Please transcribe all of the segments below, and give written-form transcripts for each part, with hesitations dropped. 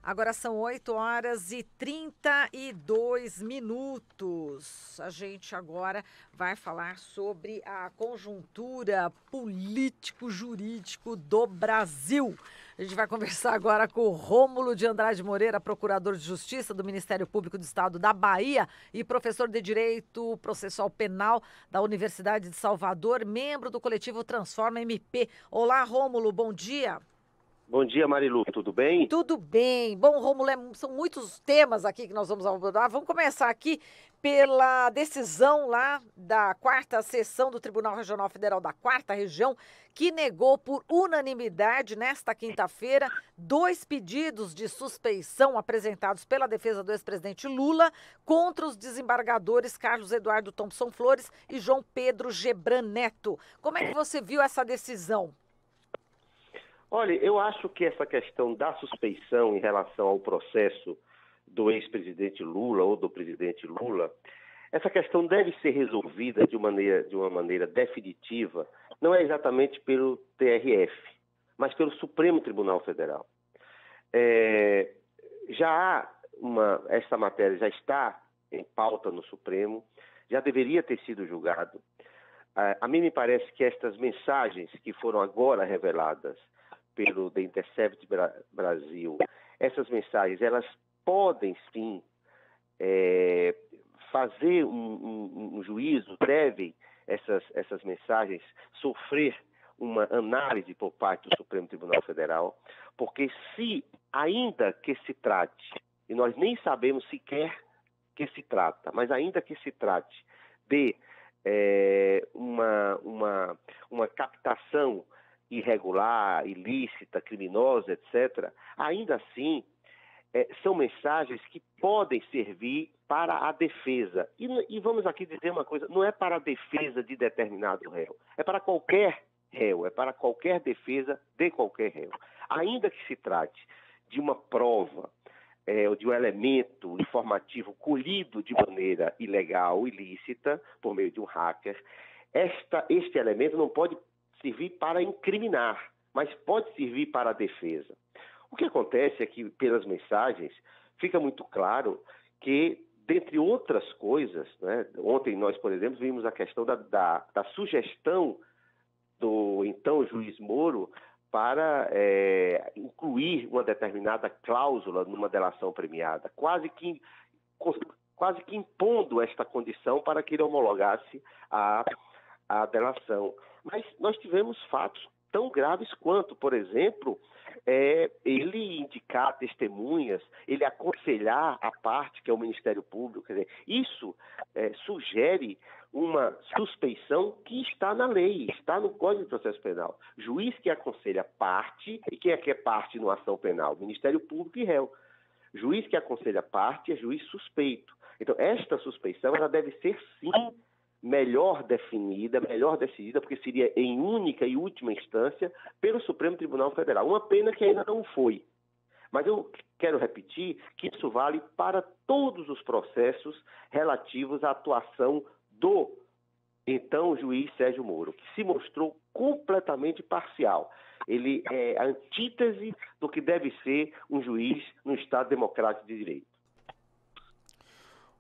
Agora são 8h32. A gente agora vai falar sobre a conjuntura político-jurídico do Brasil. A gente vai conversar agora com o Rômulo de Andrade Moreira, procurador de Justiça do Ministério Público do Estado da Bahia e professor de Direito Processual Penal da Universidade de Salvador, membro do coletivo Transforma MP. Olá, Rômulo, bom dia. Bom dia, Marilu, tudo bem? Tudo bem. Bom, Rômulo, são muitos temas aqui que nós vamos abordar. Vamos começar aqui pela decisão lá da quarta sessão do Tribunal Regional Federal da Quarta Região, que negou por unanimidade, nesta quinta-feira, 2 pedidos de suspeição apresentados pela defesa do ex-presidente Lula contra os desembargadores Carlos Eduardo Thompson Flores e João Pedro Gebran Neto. Como é que você viu essa decisão? Olha, eu acho que essa questão da suspeição em relação ao processo do ex-presidente Lula ou do presidente Lula, essa questão deve ser resolvida de uma maneira definitiva, não é exatamente pelo TRF, mas pelo Supremo Tribunal Federal. Essa matéria já está em pauta no Supremo, já deveria ter sido julgado. A mim me parece que estas mensagens que foram agora reveladas pelo The Intercept Brasil, essas mensagens, elas podem sim fazer um juízo, devem essas mensagens sofrer uma análise por parte do Supremo Tribunal Federal, porque se ainda que se trate, e nós nem sabemos sequer que se trata, mas ainda que se trate de uma captação irregular, ilícita, criminosa, etc., ainda assim, são mensagens que podem servir para a defesa. E vamos aqui dizer uma coisa, não é para a defesa de determinado réu, é para qualquer réu, é para qualquer defesa de qualquer réu. Ainda que se trate de uma prova, ou de um elemento informativo colhido de maneira ilegal, ilícita, por meio de um hacker, este elemento não pode servir para incriminar, mas pode servir para a defesa. O que acontece é que, pelas mensagens, fica muito claro que, dentre outras coisas, né, ontem nós, por exemplo, vimos a questão da sugestão do então juiz Moro para incluir uma determinada cláusula numa delação premiada, quase que impondo esta condição para que ele homologasse a delação. Mas nós tivemos fatos tão graves quanto, por exemplo, ele indicar testemunhas, ele aconselhar a parte, que é o Ministério Público. Quer dizer, isso sugere uma suspeição que está na lei, está no Código de Processo Penal. Juiz que aconselha parte, e quem é que é parte numa ação penal? Ministério Público e réu. Juiz que aconselha parte é juiz suspeito. Então, esta suspeição ela deve ser, sim, melhor definida, melhor decidida, porque seria em única e última instância pelo Supremo Tribunal Federal. Uma pena que ainda não foi. Mas eu quero repetir que isso vale para todos os processos relativos à atuação do então juiz Sérgio Moro, que se mostrou completamente parcial. Ele é a antítese do que deve ser um juiz no Estado Democrático de Direito.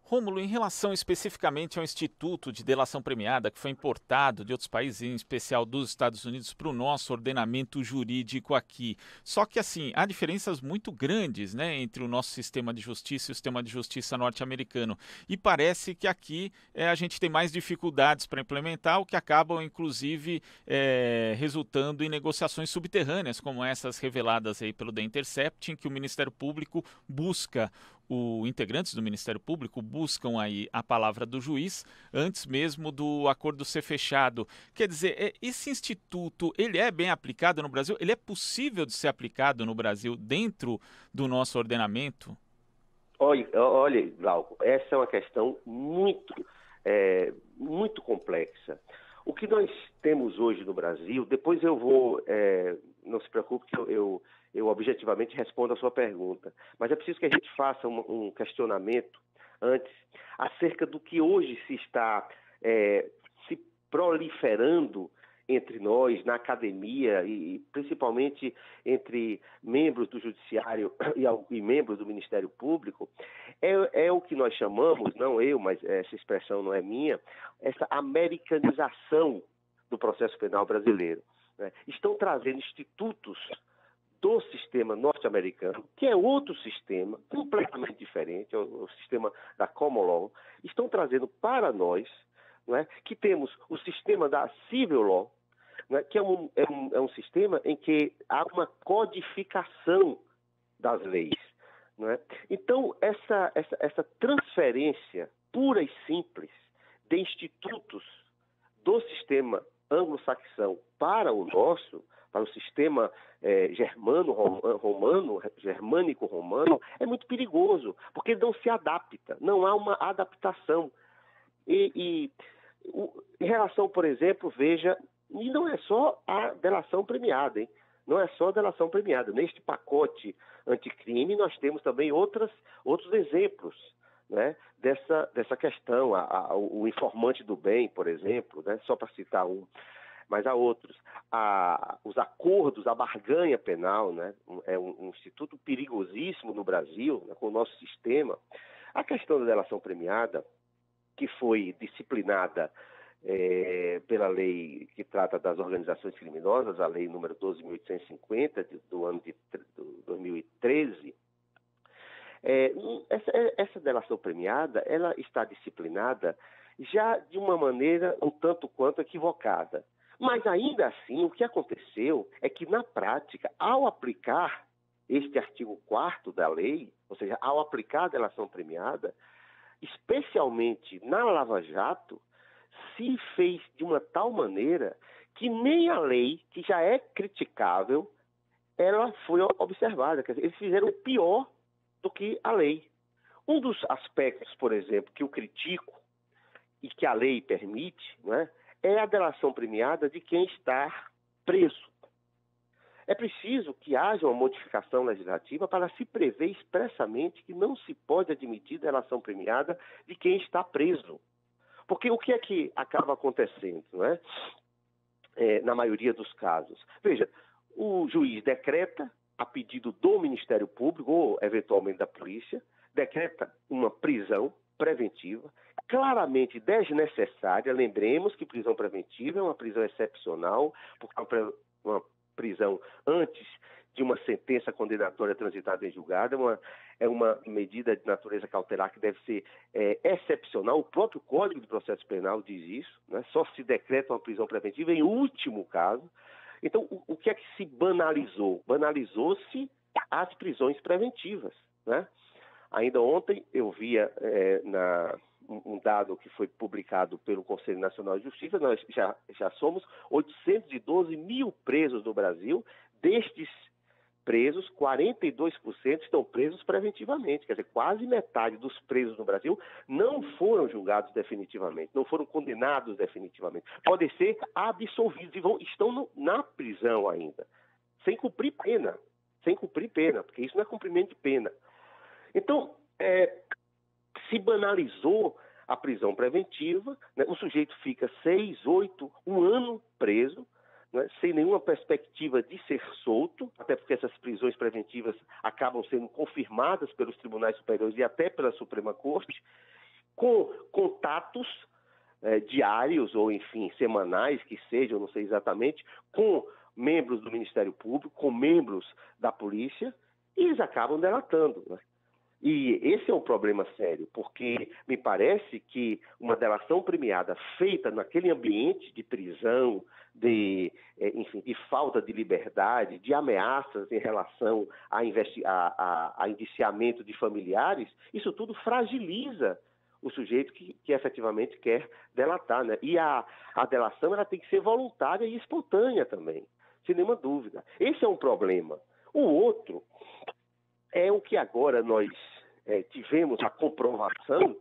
Rômulo, em relação especificamente ao Instituto de Delação Premiada, que foi importado de outros países, em especial dos Estados Unidos, para o nosso ordenamento jurídico aqui. Só que, assim, há diferenças muito grandes, né, entre o nosso sistema de justiça e o sistema de justiça norte-americano. E parece que aqui a gente tem mais dificuldades para implementar, o que acabam, inclusive, resultando em negociações subterrâneas, como essas reveladas aí pelo The Intercept, em que o Ministério Público busca integrantes do Ministério Público buscam aí a palavra do juiz antes mesmo do acordo ser fechado. Quer dizer, esse instituto, ele é bem aplicado no Brasil? Ele é possível de ser aplicado no Brasil dentro do nosso ordenamento? Olha, Glauco, essa é uma questão muito complexa. O que nós temos hoje no Brasil, depois eu vou, não se preocupe que eu objetivamente respondo a sua pergunta, mas é preciso que a gente faça um questionamento antes acerca do que hoje se está se proliferando entre nós, na academia e principalmente entre membros do Judiciário e membros do Ministério Público, é o que nós chamamos, não eu, mas essa expressão não é minha, essa americanização do processo penal brasileiro, né? Estão trazendo institutos do sistema norte-americano, que é outro sistema, completamente diferente, o sistema da common law, estão trazendo para nós, não é, que temos o sistema da civil law, não é, que é um sistema em que há uma codificação das leis. Não é? Então, essa transferência pura e simples de institutos do sistema anglo-saxão para o nosso, para o sistema germânico-romano, é muito perigoso, porque ele não se adapta, não há uma adaptação. Em relação, por exemplo, veja, e não é só a delação premiada, hein? Não é só a delação premiada. Neste pacote anticrime, nós temos também outros exemplos, né, dessa questão. O informante do bem, por exemplo, né, só para citar um, mas há outros. Os acordos, a barganha penal, né, é um instituto perigosíssimo no Brasil, né, com o nosso sistema. A questão da delação premiada, que foi disciplinada pela lei que trata das organizações criminosas, a lei número 12.850, do ano de 2013, essa delação premiada, ela está disciplinada já de uma maneira um tanto quanto equivocada. Mas ainda assim, o que aconteceu é que, na prática, ao aplicar este artigo 4º da lei, ou seja, ao aplicar a delação premiada, especialmente na Lava Jato, se fez de uma tal maneira que nem a lei, que já é criticável, ela foi observada. Quer dizer, eles fizeram pior do que a lei. Um dos aspectos, por exemplo, que eu critico e que a lei permite, não é a delação premiada de quem está preso. É preciso que haja uma modificação legislativa para se prever expressamente que não se pode admitir delação premiada de quem está preso. Porque o que é que acaba acontecendo, não é? Na maioria dos casos? Veja, o juiz decreta, a pedido do Ministério Público ou, eventualmente, da polícia, decreta uma prisão preventiva, claramente desnecessária. Lembremos que prisão preventiva é uma prisão excepcional, porque é uma prisão antes de uma sentença condenatória transitada em julgado, é uma medida de natureza cautelar que deve ser excepcional. O próprio Código de Processo Penal diz isso, né? Só se decreta uma prisão preventiva em último caso. Então, o que é que se banalizou? Banalizou-se as prisões preventivas, né? Ainda ontem eu via um dado que foi publicado pelo Conselho Nacional de Justiça. Nós já somos 812 mil presos no Brasil. Destes presos, 42% estão presos preventivamente. Quer dizer, quase metade dos presos no Brasil não foram julgados definitivamente, não foram condenados definitivamente. Podem ser absolvidos e estão na prisão ainda, sem cumprir pena, porque isso não é cumprimento de pena. Então, se banalizou a prisão preventiva, né? O sujeito fica 6, 8, 1 ano preso, né, sem nenhuma perspectiva de ser solto, até porque essas prisões preventivas acabam sendo confirmadas pelos tribunais superiores e até pela Suprema Corte, com contatos diários ou, enfim, semanais, que sejam, não sei exatamente, com membros do Ministério Público, com membros da polícia, e eles acabam delatando, né? E esse é um problema sério, porque me parece que uma delação premiada feita naquele ambiente de prisão, de falta de liberdade, de ameaças em relação a indiciamento de familiares, isso tudo fragiliza o sujeito que efetivamente quer delatar, né? E a delação ela tem que ser voluntária e espontânea também, sem nenhuma dúvida. Esse é um problema. O outro é o que agora nós tivemos a comprovação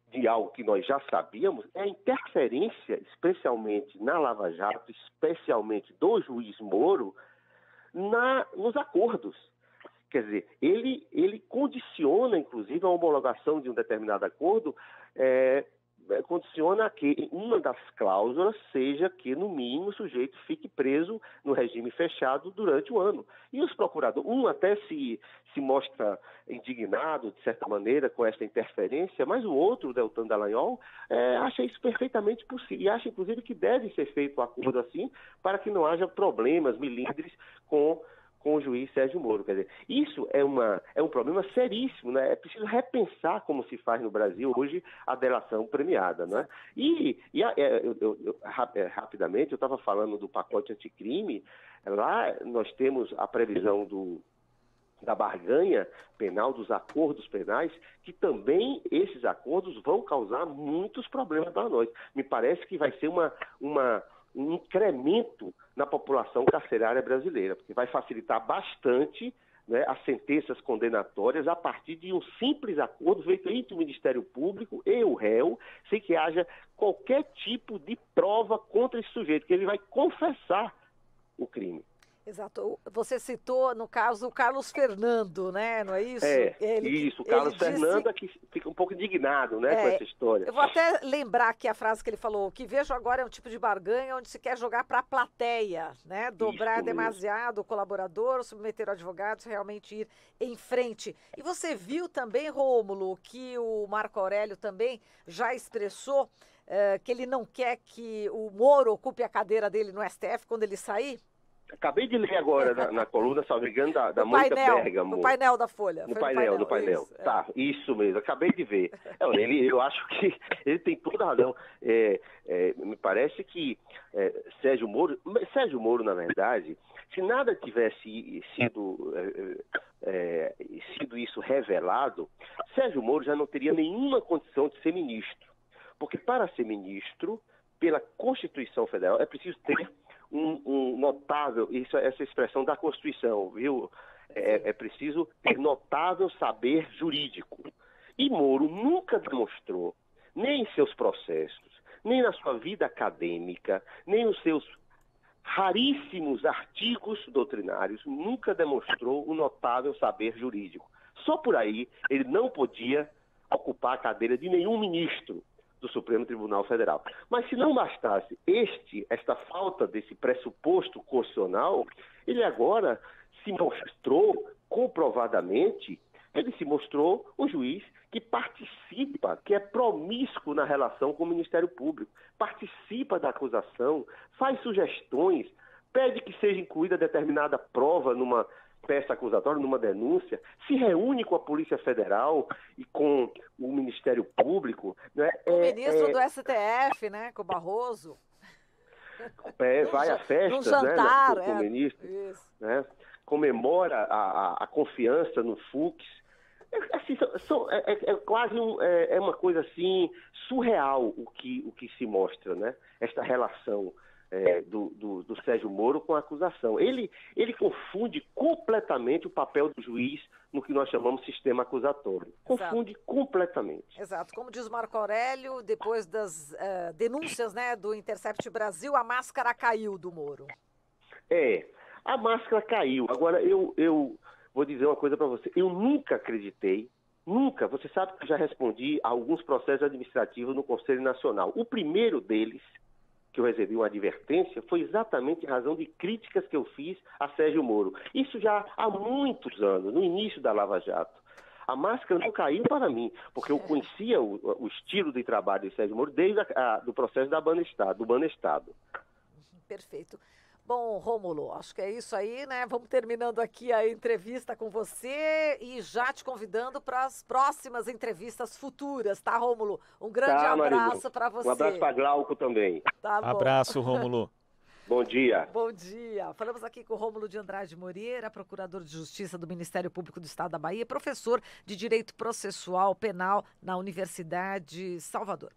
de algo que nós já sabíamos, é a interferência, especialmente na Lava Jato, especialmente do juiz Moro, nos acordos. Quer dizer, ele condiciona, inclusive, a homologação de um determinado acordo condiciona que uma das cláusulas seja que, no mínimo, o sujeito fique preso no regime fechado durante o ano. E os procuradores, um até se mostra indignado, de certa maneira, com essa interferência, mas o outro, o Deltan Dallagnol, acha isso perfeitamente possível. E acha, inclusive, que deve ser feito um acordo assim para que não haja problemas, milindres com o juiz Sérgio Moro. Quer dizer, isso é um problema seríssimo, né? É preciso repensar como se faz no Brasil hoje a delação premiada, né? Rapidamente, eu estava falando do pacote anticrime, lá nós temos a previsão da barganha penal, dos acordos penais, que também esses acordos vão causar muitos problemas para nós. Me parece que vai ser um incremento na população carcerária brasileira, porque vai facilitar bastante, né, as sentenças condenatórias a partir de um simples acordo feito entre o Ministério Público e o réu, sem que haja qualquer tipo de prova contra esse sujeito, que ele vai confessar o crime. Exato. Você citou, no caso, o Carlos Fernando, né? Não é isso? O Carlos Fernando que fica um pouco indignado, né, com essa história. Eu vou até lembrar aqui a frase que ele falou: o que vejo agora é um tipo de barganha onde se quer jogar para a plateia, né? Dobrar demasiado o colaborador, submeter o advogado, realmente ir em frente. E você viu também, Rômulo, que o Marco Aurélio também já expressou que ele não quer que o Moro ocupe a cadeira dele no STF quando ele sair? Acabei de ler agora na coluna, salvo engano, da Mônica Bergamo. No painel da Folha. No painel. Isso, Tá, isso mesmo, acabei de ver. Eu acho que ele tem toda a razão. Me parece que Sérgio Moro, na verdade, se nada tivesse sido isso revelado, Sérgio Moro já não teria nenhuma condição de ser ministro. Porque para ser ministro, pela Constituição Federal, é preciso ter um notável, essa expressão da Constituição, viu? É preciso ter notável saber jurídico. E Moro nunca demonstrou, nem em seus processos, nem na sua vida acadêmica, nem nos seus raríssimos artigos doutrinários, nunca demonstrou um notável saber jurídico. Só por aí ele não podia ocupar a cadeira de nenhum ministro do Supremo Tribunal Federal. Mas se não bastasse esta falta desse pressuposto constitucional, ele agora se mostrou comprovadamente, ele se mostrou um juiz que participa, que é promíscuo na relação com o Ministério Público, participa da acusação, faz sugestões, pede que seja incluída determinada prova numa peça acusatória, numa denúncia, se reúne com a Polícia Federal e com o Ministério Público. Né? O ministro do STF, né, com o Barroso. Vai a festas, jantar, né, com o ministro. Né? Comemora a confiança no Fux. Quase uma coisa assim surreal o que se mostra, né? Esta relação do Sérgio Moro com a acusação. Ele confunde completamente o papel do juiz no que nós chamamos sistema acusatório. Confunde completamente. Exato. Como diz Marco Aurélio, depois das denúncias, né, do Intercept Brasil, a máscara caiu do Moro. A máscara caiu. Agora, eu vou dizer uma coisa para você. Eu nunca acreditei, você sabe que eu já respondi a alguns processos administrativos no Conselho Nacional. O primeiro deles, que eu recebi uma advertência, foi exatamente em razão de críticas que eu fiz a Sérgio Moro. Isso já há muitos anos, no início da Lava Jato. A máscara não caiu para mim, porque eu conhecia o estilo de trabalho de Sérgio Moro desde do processo do Banestado. Perfeito. Bom, Rômulo, acho que é isso aí, né? Vamos terminando aqui a entrevista com você e já te convidando para as próximas entrevistas futuras, tá, Rômulo? Um grande abraço para você. Um abraço para Glauco também. Tá bom. Abraço, Rômulo. Bom dia. Bom dia. Falamos aqui com o Rômulo de Andrade Moreira, procurador de Justiça do Ministério Público do Estado da Bahia, professor de Direito Processual Penal na Universidade de Salvador.